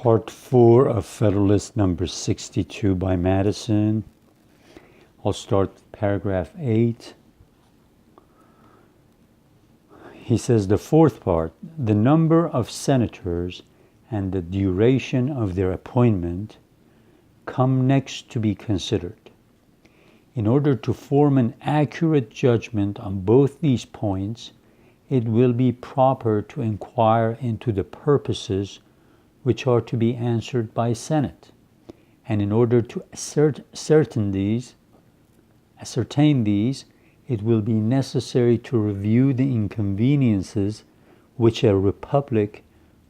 Part 4 of Federalist number 62 by Madison. I'll start with paragraph 8. He says, the fourth part, the number of senators and the duration of their appointment come next to be considered. In order to form an accurate judgment on both these points, it will be proper to inquire into the purposes which are to be answered by Senate. And in order to ascertain these, it will be necessary to review the inconveniences which a republic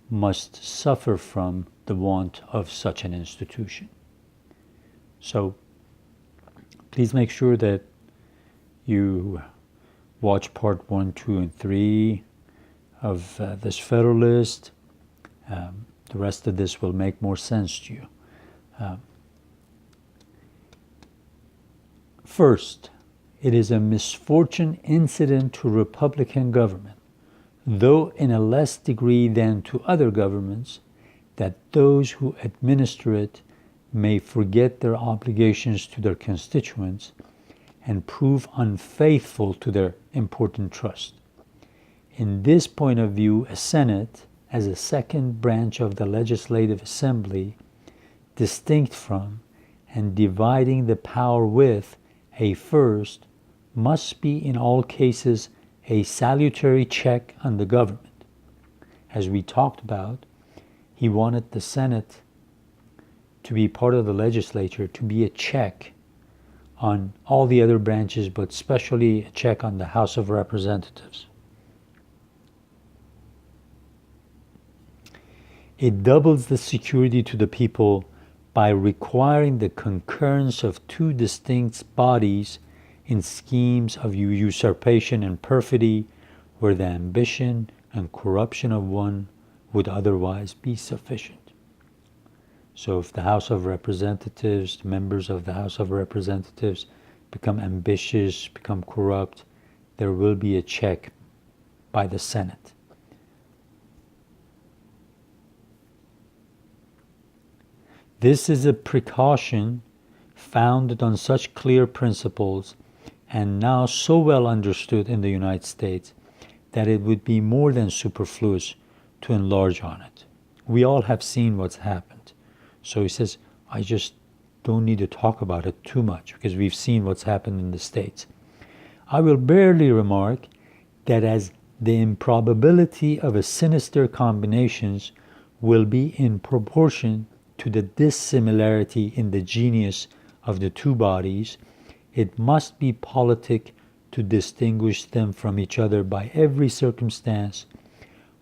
must suffer from the want of such an institution. So please make sure that you watch part 1, 2, and 3 of this Federalist. The rest of this will make more sense to you. First, it is a misfortune incident to Republican government, though in a less degree than to other governments, that those who administer it may forget their obligations to their constituents and prove unfaithful to their important trust. In this point of view, a Senate, as a second branch of the legislative assembly, distinct from and dividing the power with a first, must be in all cases a salutary check on the government. As we talked about, he wanted the Senate to be part of the legislature, to be a check on all the other branches, but especially a check on the House of Representatives. It doubles the security to the people by requiring the concurrence of two distinct bodies in schemes of usurpation and perfidy, where the ambition and corruption of one would otherwise be sufficient. So if the House of Representatives, members of the House of Representatives become ambitious, become corrupt, there will be a check by the Senate. This is a precaution founded on such clear principles and now so well understood in the United States that it would be more than superfluous to enlarge on it. We all have seen what's happened. So he says, I just don't need to talk about it too much because we've seen what's happened in the States. I will barely remark that as the improbability of a sinister combinations will be in proportion to the dissimilarity in the genius of the two bodies, it must be politic to distinguish them from each other by every circumstance,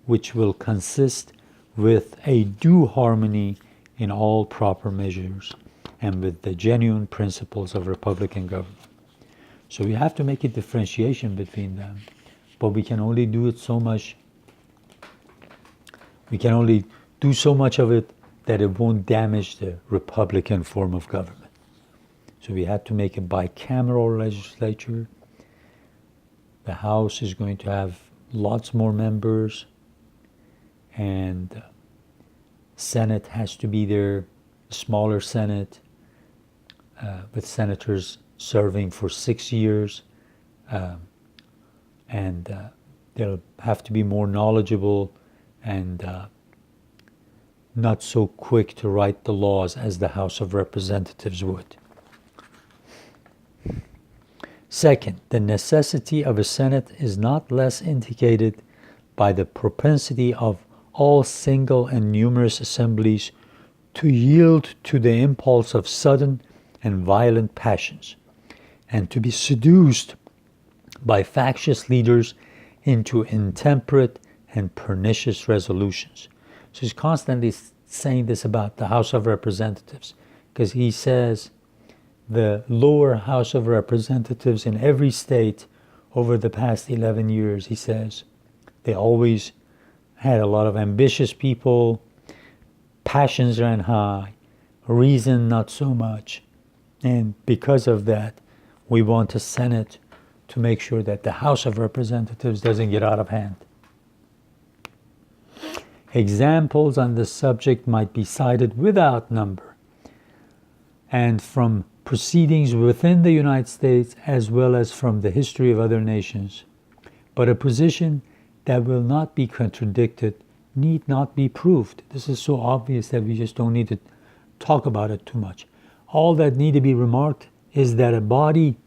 which will consist with a due harmony in all proper measures and with the genuine principles of republican government. So we have to make a differentiation between them, but we can only do it so much. We can only do so much of it that it won't damage the republican form of government. So we had to make a bicameral legislature. The House is going to have lots more members, and Senate has to be there, a smaller Senate, with senators serving for 6 years, and they'll have to be more knowledgeable and not so quick to write the laws as the House of Representatives would. Second, the necessity of a Senate is not less indicated by the propensity of all single and numerous assemblies to yield to the impulse of sudden and violent passions, and to be seduced by factious leaders into intemperate and pernicious resolutions. So he's constantly saying this about the House of Representatives, because he says the lower House of Representatives in every state over the past 11 years, he says, they always had a lot of ambitious people, passions ran high, reason not so much. And because of that, we want a Senate to make sure that the House of Representatives doesn't get out of hand. Examples on this subject might be cited without number, and from proceedings within the United States as well as from the history of other nations. But a position that will not be contradicted need not be proved. This is so obvious that we just don't need to talk about it too much. All that need to be remarked is that a body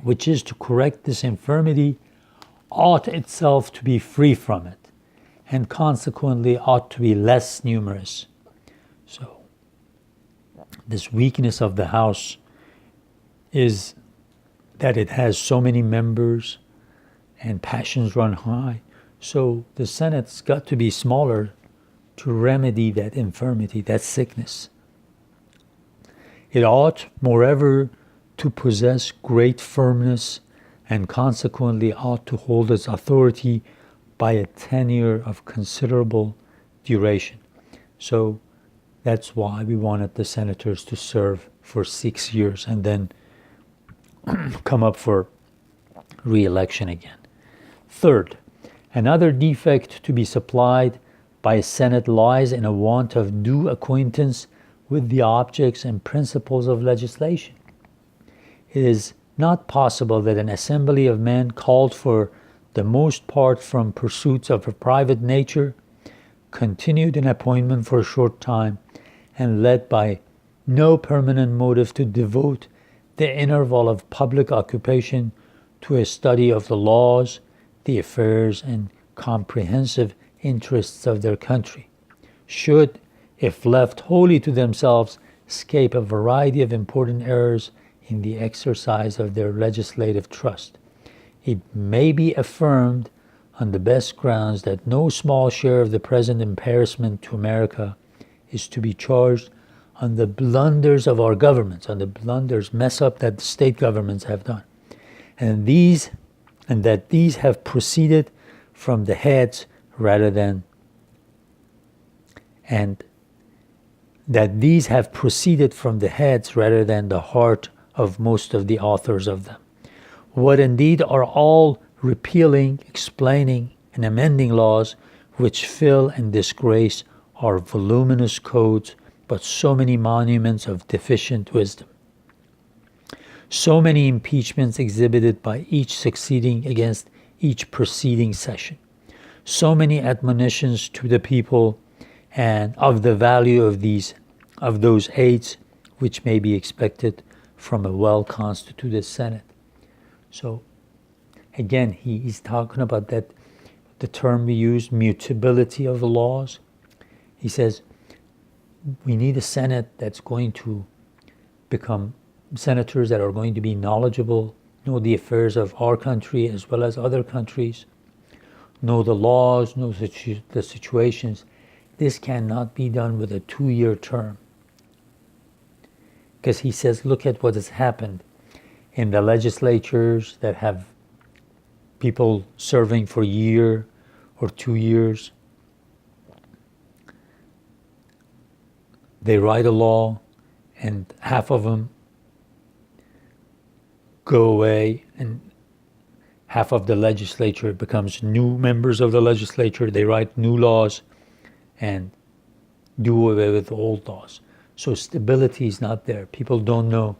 which is to correct this infirmity ought itself to be free from it, and consequently ought to be less numerous. So, this weakness of the House is that it has so many members and passions run high. So the Senate's got to be smaller to remedy that infirmity, that sickness. It ought, moreover, to possess great firmness and consequently ought to hold its authority by a tenure of considerable duration. So that's why we wanted the senators to serve for 6 years and then come up for re-election again. Third, another defect to be supplied by a Senate lies in a want of due acquaintance with the objects and principles of legislation. It is not possible that an assembly of men called for the most part from pursuits of a private nature, continued in appointment for a short time, and led by no permanent motive to devote the interval of public occupation to a study of the laws, the affairs, and comprehensive interests of their country, should, if left wholly to themselves, escape a variety of important errors in the exercise of their legislative trust. It may be affirmed on the best grounds that no small share of the present embarrassment to America is to be charged on the blunders of our governments, on the blunders, mess up that the state governments have done. And that these have proceeded from the heads rather than the heart of most of the authors of them. What indeed are all repealing, explaining, and amending laws which fill and disgrace our voluminous codes, but so many monuments of deficient wisdom. So many impeachments exhibited by each succeeding against each preceding session. So many admonitions to the people and of the value of those aids which may be expected from a well-constituted Senate. So again, he is talking about that, the term we use, mutability of the laws. He says we need a Senate that's going to become senators that are going to be knowledgeable, know the affairs of our country as well as other countries, know the laws, know the situations. This cannot be done with a 2-year term. Because he says, look at what has happened in the legislatures that have people serving for a year or 2 years. They write a law and half of them go away and half of the legislature becomes new members of the legislature. They write new laws and do away with old laws. So stability is not there. People don't know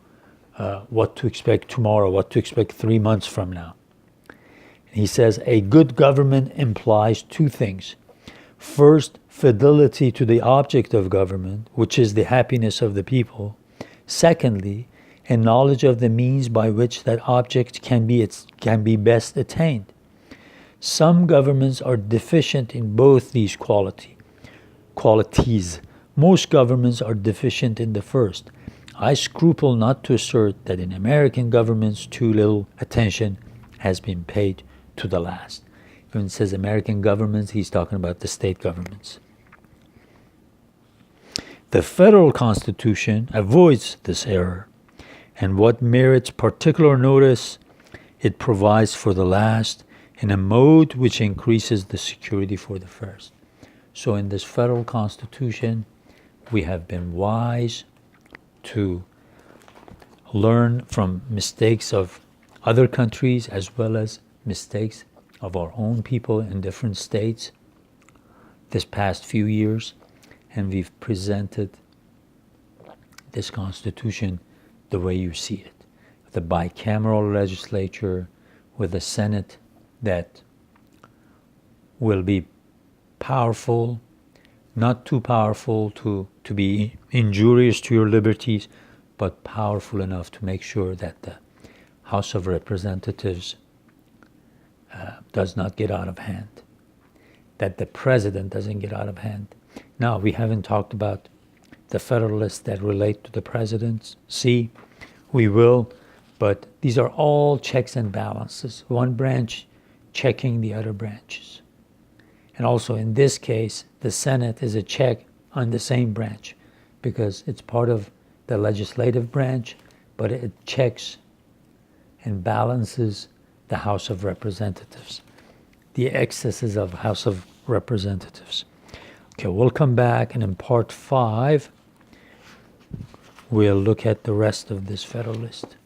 what to expect tomorrow, what to expect 3 months from now. He says a good government implies two things. First, fidelity to the object of government, which is the happiness of the people. Secondly, a knowledge of the means by which that object can be best attained. Some governments are deficient in both these qualities. Most governments are deficient in the first. I scruple not to assert that in American governments too little attention has been paid to the last. When he says American governments, he's talking about the state governments. The federal Constitution avoids this error, and what merits particular notice, it provides for the last in a mode which increases the security for the first. So in this federal Constitution, we have been wise to learn from mistakes of other countries as well as mistakes of our own people in different states this past few years, and we've presented this Constitution the way you see it. The bicameral legislature with a Senate that will be powerful, not too powerful to be injurious to your liberties, but powerful enough to make sure that the House of Representatives does not get out of hand, that the president doesn't get out of hand. Now, we haven't talked about the Federalists that relate to the presidency. We will, but these are all checks and balances, one branch checking the other branches. And also in this case, the Senate is a check on the same branch because it's part of the legislative branch, but it checks and balances the House of Representatives, the excesses of House of Representatives. Okay, we'll come back, and in part 5, we'll look at the rest of this Federalist.